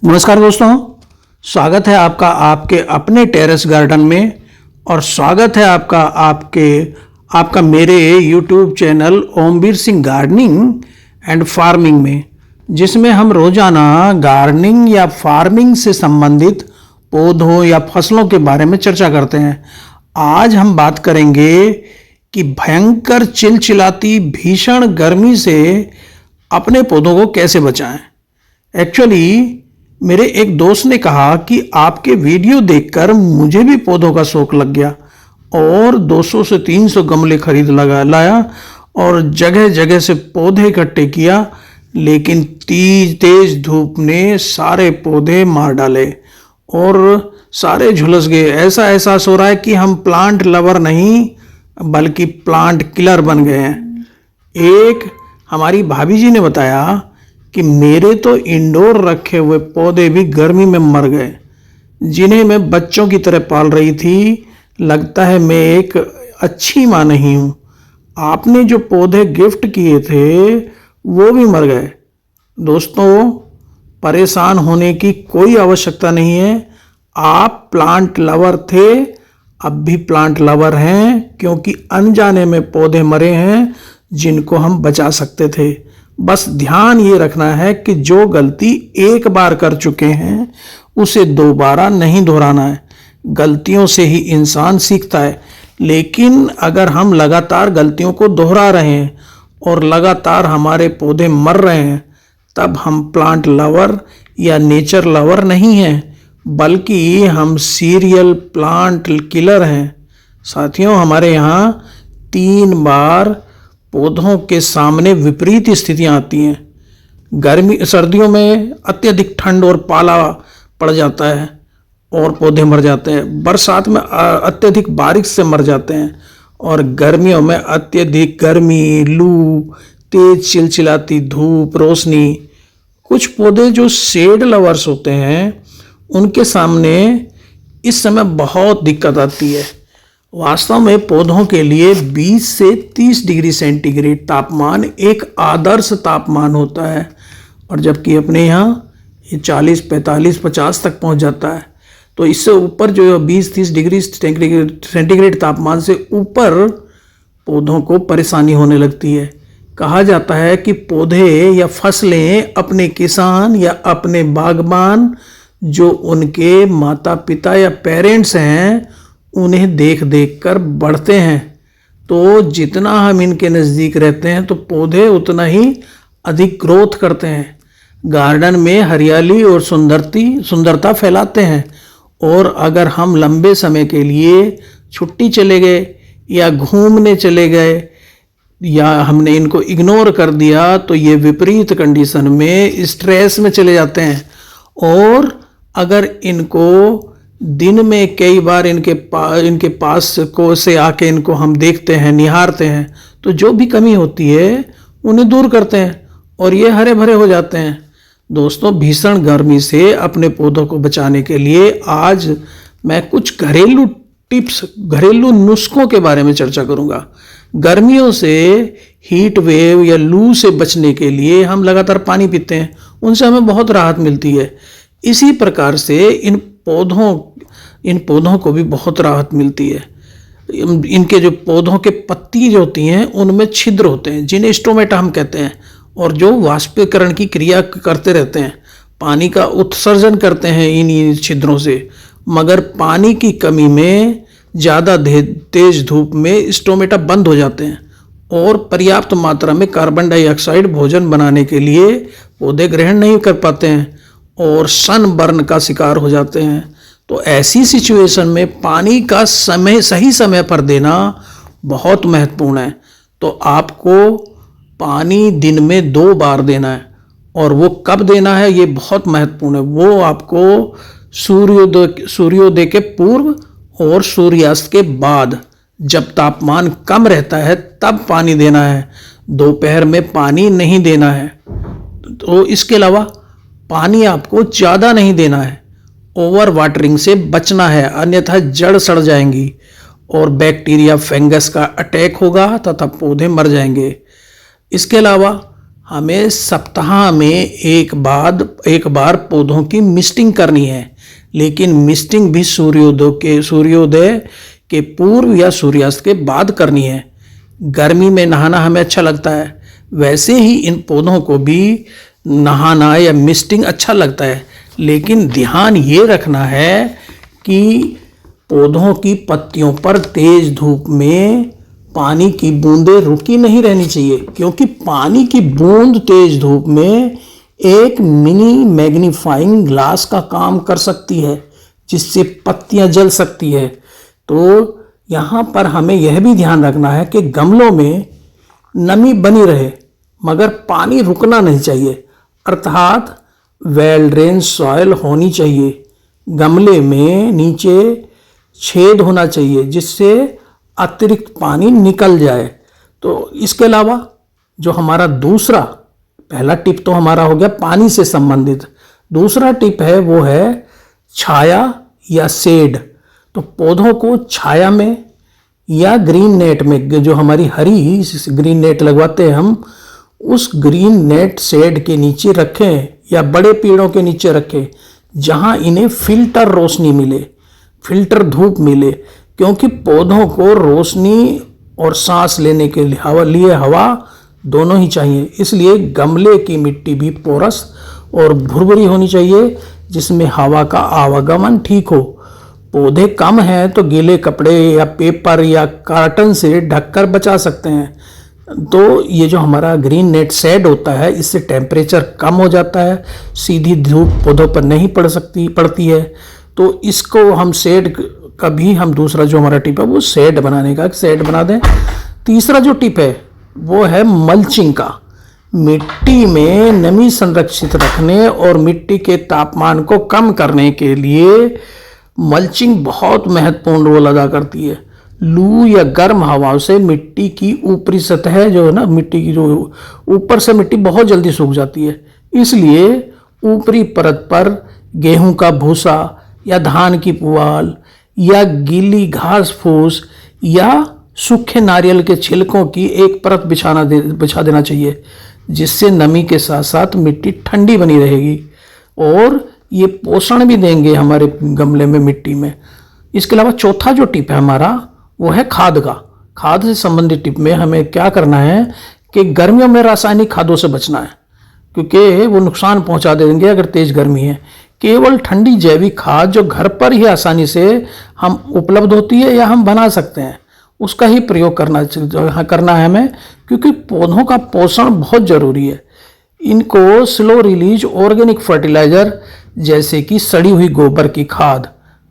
नमस्कार दोस्तों, स्वागत है आपका आपके अपने टेरेस गार्डन में। और स्वागत है आपका मेरे YouTube channel Omvir Singh gardening and farming में, जिसमें हम रोजाना गार्डनिंग या फार्मिंग से संबंधित पौधों या फसलों के बारे में चर्चा करते हैं। आज हम बात करेंगे कि भयंकर चिलचिलाती भीषण गर्मी से अपने पौधों को कैसे बचाएं। एक्चुअली मेरे एक दोस्त ने कहा कि आपके वीडियो देखकर मुझे भी पौधों का शौक लग गया और 200 से 300 गमले खरीद लाया और जगह जगह से पौधे इकट्ठे किया, लेकिन तेज धूप ने सारे पौधे मार डाले और सारे झुलस गए। ऐसा एहसास हो रहा है कि हम प्लांट लवर नहीं बल्कि प्लांट किलर बन गए हैं। एक हमारी भाभी जी ने बताया कि मेरे तो इंडोर रखे हुए पौधे भी गर्मी में मर गए, जिन्हें मैं बच्चों की तरह पाल रही थी। लगता है मैं एक अच्छी माँ नहीं हूँ। आपने जो पौधे गिफ्ट किए थे वो भी मर गए। दोस्तों, परेशान होने की कोई आवश्यकता नहीं है। आप प्लांट लवर थे, अब भी प्लांट लवर हैं, क्योंकि अनजाने में पौधे मरे हैं जिनको हम बचा सकते थे। बस ध्यान ये रखना है कि जो गलती एक बार कर चुके हैं उसे दोबारा नहीं दोहराना है। गलतियों से ही इंसान सीखता है, लेकिन अगर हम लगातार गलतियों को दोहरा रहे हैं और लगातार हमारे पौधे मर रहे हैं, तब हम प्लांट लवर या नेचर लवर नहीं हैं, बल्कि हम सीरियल प्लांट किलर हैं। साथियों, हमारे यहाँ 3 बार पौधों के सामने विपरीत स्थितियां आती हैं। सर्दियों में अत्यधिक ठंड और पाला पड़ जाता है और पौधे मर जाते हैं। बरसात में अत्यधिक बारिश से मर जाते हैं और गर्मियों में अत्यधिक गर्मी, लू, तेज चिलचिलाती धूप, रोशनी। कुछ पौधे जो शेड लवर्स होते हैं उनके सामने इस समय बहुत दिक्कत आती है। वास्तव में पौधों के लिए 20 से 30 डिग्री सेंटीग्रेड तापमान एक आदर्श तापमान होता है, और जबकि अपने यहाँ ये 40, 45, 50 तक पहुँच जाता है। तो इससे ऊपर जो 20-30 डिग्री सेंटीग्रेड तापमान से ऊपर पौधों को परेशानी होने लगती है। कहा जाता है कि पौधे या फसलें अपने किसान या अपने बागबान, जो उनके माता पिता या पेरेंट्स हैं, उन्हें देख देख कर बढ़ते हैं। तो जितना हम इनके नज़दीक रहते हैं तो पौधे उतना ही अधिक ग्रोथ करते हैं, गार्डन में हरियाली और सुंदरता फैलाते हैं। और अगर हम लंबे समय के लिए छुट्टी चले गए या घूमने चले गए या हमने इनको इग्नोर कर दिया, तो ये विपरीत कंडीशन में स्ट्रेस में चले जाते हैं। और अगर इनको दिन में कई बार इनके पास से आके इनको हम देखते हैं, निहारते हैं, तो जो भी कमी होती है उन्हें दूर करते हैं और ये हरे भरे हो जाते हैं। दोस्तों, भीषण गर्मी से अपने पौधों को बचाने के लिए आज मैं कुछ घरेलू टिप्स, घरेलू नुस्खों के बारे में चर्चा करूंगा। गर्मियों से, हीट वेव या लू से बचने के लिए हम लगातार पानी पीते हैं, उनसे हमें बहुत राहत मिलती है। इसी प्रकार से इन पौधों को भी बहुत राहत मिलती है। इनके जो पौधों के पत्ती जो होती हैं उनमें छिद्र होते हैं, जिन्हें स्टोमेटा हम कहते हैं, और जो वाष्पीकरण की क्रिया करते रहते हैं, पानी का उत्सर्जन करते हैं इन छिद्रों से। मगर पानी की कमी में, ज़्यादा तेज धूप में स्टोमेटा बंद हो जाते हैं और पर्याप्त मात्रा में कार्बन डाइऑक्साइड भोजन बनाने के लिए पौधे ग्रहण नहीं कर पाते हैं और सनबर्न का शिकार हो जाते हैं। तो ऐसी सिचुएशन में पानी का सही समय पर देना बहुत महत्वपूर्ण है। तो आपको पानी दिन में 2 बार देना है, और वो कब देना है ये बहुत महत्वपूर्ण है। वो आपको सूर्योदय के पूर्व और सूर्यास्त के बाद, जब तापमान कम रहता है तब पानी देना है। दोपहर में पानी नहीं देना है। तो इसके अलावा पानी आपको ज़्यादा नहीं देना है। ओवर वाटरिंग से बचना है, अन्यथा जड़ सड़ जाएंगी और बैक्टीरिया, फंगस का अटैक होगा तथा पौधे मर जाएंगे। इसके अलावा हमें सप्ताह में एक बार पौधों की मिस्टिंग करनी है, लेकिन मिस्टिंग भी सूर्योदय के पूर्व या सूर्यास्त के बाद करनी है। गर्मी में नहाना हमें अच्छा लगता है, वैसे ही इन पौधों को भी नहाना या मिस्टिंग अच्छा लगता है, लेकिन ध्यान ये रखना है कि पौधों की पत्तियों पर तेज धूप में पानी की बूंदें रुकी नहीं रहनी चाहिए, क्योंकि पानी की बूंद तेज धूप में एक मिनी मैग्नीफाइंग ग्लास का काम कर सकती है, जिससे पत्तियां जल सकती है। तो यहाँ पर हमें यह भी ध्यान रखना है कि गमलों में नमी बनी रहे मगर पानी रुकना नहीं चाहिए, अर्थात वेल ड्रेन सॉइल होनी चाहिए। गमले में नीचे छेद होना चाहिए जिससे अतिरिक्त पानी निकल जाए। तो इसके अलावा जो हमारा पहला टिप तो हमारा हो गया पानी से संबंधित, दूसरा टिप है वो है छाया या शेड। तो पौधों को छाया में या ग्रीन नेट में, जो हमारी हरी ग्रीन नेट लगवाते हैं हम, उस ग्रीन नेट शेड के नीचे रखें या बड़े पेड़ों के नीचे रखें जहां इन्हें फिल्टर रोशनी मिले, फिल्टर धूप मिले, क्योंकि पौधों को रोशनी और सांस लेने के लिए हवा दोनों ही चाहिए। इसलिए गमले की मिट्टी भी पोरस और भुरभुरी होनी चाहिए, जिसमें हवा का आवागमन ठीक हो। पौधे कम हैं तो गीले कपड़े या पेपर या कार्टन से ढककर बचा सकते हैं। तो ये जो हमारा ग्रीन नेट शेड होता है, इससे टेम्परेचर कम हो जाता है, सीधी धूप पौधों पर नहीं पड़ती है। तो इसको हम शेड का भी हम दूसरा जो हमारा टिप है वो शेड बनाने का, शेड बना दें। तीसरा जो टिप है वो है मल्चिंग का। मिट्टी में नमी संरक्षित रखने और मिट्टी के तापमान को कम करने के लिए मल्चिंग बहुत महत्वपूर्ण रोल अदा करती है। लू या गर्म हवाओं से मिट्टी की ऊपरी सतह जो है ना, मिट्टी की जो ऊपर से मिट्टी बहुत जल्दी सूख जाती है, इसलिए ऊपरी परत पर गेहूं का भूसा या धान की पुआल या गीली घास फूस या सूखे नारियल के छिलकों की एक परत बिछा देना चाहिए, जिससे नमी के साथ साथ मिट्टी ठंडी बनी रहेगी और ये पोषण भी देंगे हमारे गमले में, मिट्टी में। इसके अलावा चौथा जो टिप है हमारा वो है खाद का। खाद से संबंधित टिप में हमें क्या करना है कि गर्मियों में रासायनिक खादों से बचना है, क्योंकि वो नुकसान पहुंचा देंगे अगर तेज गर्मी है। केवल ठंडी जैविक खाद जो घर पर ही आसानी से हम उपलब्ध होती है या हम बना सकते हैं, उसका ही प्रयोग करना है हमें, क्योंकि पौधों का पोषण बहुत जरूरी है। इनको स्लो रिलीज ऑर्गेनिक फर्टिलाइजर जैसे कि सड़ी हुई गोबर की खाद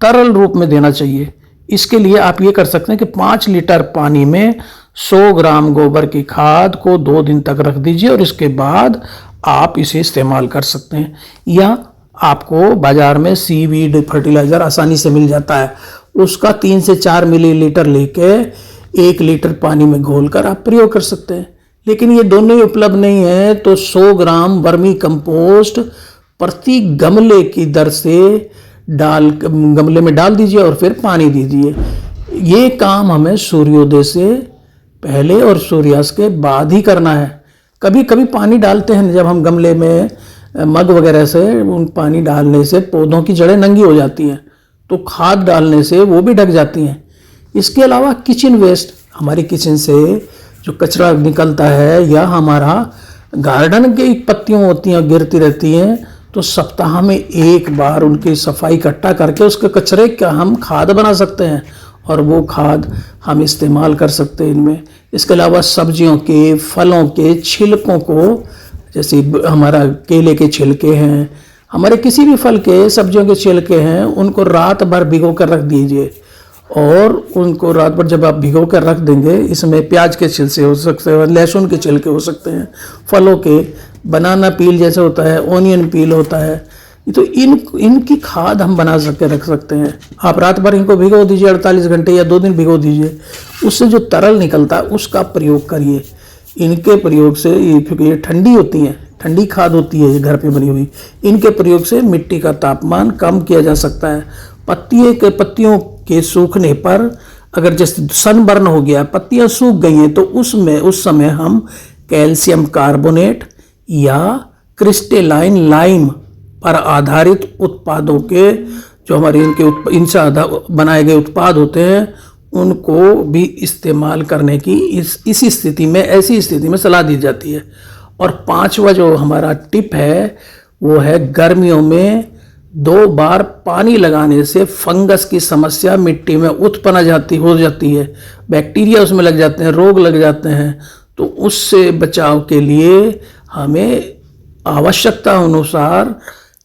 तरल रूप में देना चाहिए। इसके लिए आप ये कर सकते हैं कि 5 लीटर पानी में 100 ग्राम गोबर की खाद को 2 दिन तक रख दीजिए और इसके बाद आप इसे इस्तेमाल कर सकते हैं। या आपको बाजार में सीवीड फर्टिलाइजर आसानी से मिल जाता है, उसका 3 से 4 मिलीलीटर लेके 1 लीटर पानी में घोलकर आप प्रयोग कर सकते हैं। लेकिन ये दोनों ही उपलब्ध नहीं है तो 100 ग्राम वर्मी कंपोस्ट प्रति गमले की दर से गमले में डाल दीजिए और फिर पानी दीजिए। ये काम हमें सूर्योदय से पहले और सूर्यास्त के बाद ही करना है। कभी कभी पानी डालते हैं जब हम गमले में मग वगैरह से, उन पानी डालने से पौधों की जड़ें नंगी हो जाती हैं, तो खाद डालने से वो भी ढक जाती हैं। इसके अलावा किचन वेस्ट, हमारी किचन से जो कचरा निकलता है या हमारा गार्डन की पत्तियां होती हैं गिरती रहती हैं, तो सप्ताह में एक बार उनकी सफाई इकट्ठा करके उसके कचरे का हम खाद बना सकते हैं और वो खाद हम इस्तेमाल कर सकते हैं इनमें। इसके अलावा सब्जियों के, फलों के छिलकों को, जैसे हमारा केले के छिलके हैं, हमारे किसी भी फल के, सब्जियों के छिलके हैं, उनको रात भर भिगो कर रख दीजिए और उनको रात भर जब आप भिगो कर रख देंगे, इसमें प्याज के छिलके हो सकते हैं, लहसुन के छिलके हो सकते हैं, फलों के, बनाना पील जैसे होता है, ओनियन पील होता है, तो इनकी खाद हम बना रख सकते हैं। आप रात भर इनको भिगो दीजिए 48 घंटे या 2 दिन भिगो दीजिए, उससे जो तरल निकलता है उसका प्रयोग करिए। इनके प्रयोग से ये ठंडी होती हैं, ठंडी खाद होती है ये घर पे बनी हुई, इनके प्रयोग से मिट्टी का तापमान कम किया जा सकता है। पत्तियों के सूखने पर अगर जैसे सनबर्न हो गया, पत्तियां सूख गई हैं, तो उस समय हम कैल्शियम कार्बोनेट या क्रिस्टलाइन लाइम पर आधारित उत्पादों के जो हमारे इनसे बनाए गए उत्पाद होते हैं उनको भी इस्तेमाल करने की इसी स्थिति में, ऐसी स्थिति में सलाह दी जाती है। और 5वां जो हमारा टिप है वो है गर्मियों में 2 बार पानी लगाने से फंगस की समस्या मिट्टी में उत्पन्न हो जाती है, बैक्टीरिया उसमें लग जाते हैं, रोग लग जाते हैं। तो उससे बचाव के लिए हमें आवश्यकता अनुसार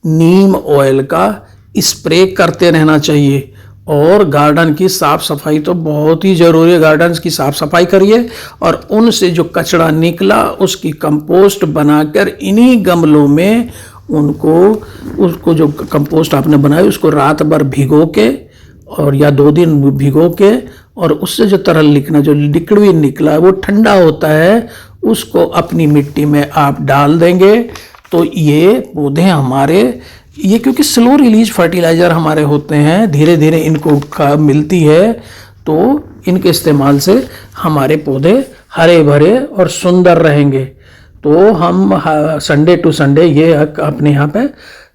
नीम ऑयल का स्प्रे करते रहना चाहिए। और गार्डन की साफ़ सफाई तो बहुत ही ज़रूरी है। गार्डन की साफ़ सफाई करिए और उनसे जो कचरा निकला उसकी कंपोस्ट बनाकर इन्हीं गमलों में उसको जो कंपोस्ट आपने बनाया उसको रात भर भिगो के और या 2 दिन भिगो के, और उससे जो तरल निकला, जो लिक्विड निकला वो ठंडा होता है, उसको अपनी मिट्टी में आप डाल देंगे तो ये पौधे हमारे, ये क्योंकि स्लो रिलीज फर्टिलाइज़र हमारे होते हैं, धीरे धीरे इनको मिलती है, तो इनके इस्तेमाल से हमारे पौधे हरे भरे और सुंदर रहेंगे। तो हम संडे टू संडे ये अपने यहाँ पे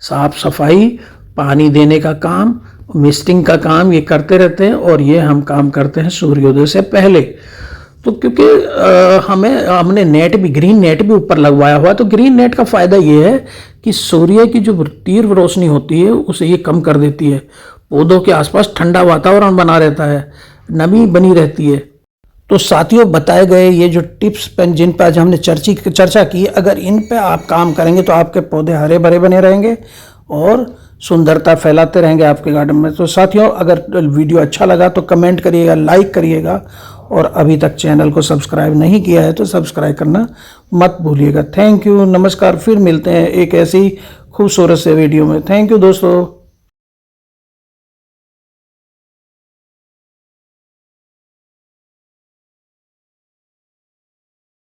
साफ सफाई, पानी देने का काम, मिस्टिंग का काम ये करते रहते हैं। और ये हम काम करते हैं सूर्योदय से पहले। तो क्योंकि हमने नेट भी, ग्रीन नेट भी ऊपर लगवाया हुआ है, तो ग्रीन नेट का फ़ायदा ये है कि सूर्य की जो तीव्र रोशनी होती है उसे ये कम कर देती है। पौधों के आसपास ठंडा वातावरण बना रहता है, नमी बनी रहती है। तो साथियों, बताए गए ये जो टिप्स जिन पर आज हमने चर्चा की, अगर इन पे आप काम करेंगे तो आपके पौधे हरे भरे बने रहेंगे और सुंदरता फैलाते रहेंगे आपके गार्डन में। तो साथियों, अगर वीडियो अच्छा लगा तो कमेंट करिएगा, लाइक करिएगा, और अभी तक चैनल को सब्सक्राइब नहीं किया है तो सब्सक्राइब करना मत भूलिएगा। थैंक यू, नमस्कार। फिर मिलते हैं एक ऐसी खूबसूरत से वीडियो में। थैंक यू दोस्तों।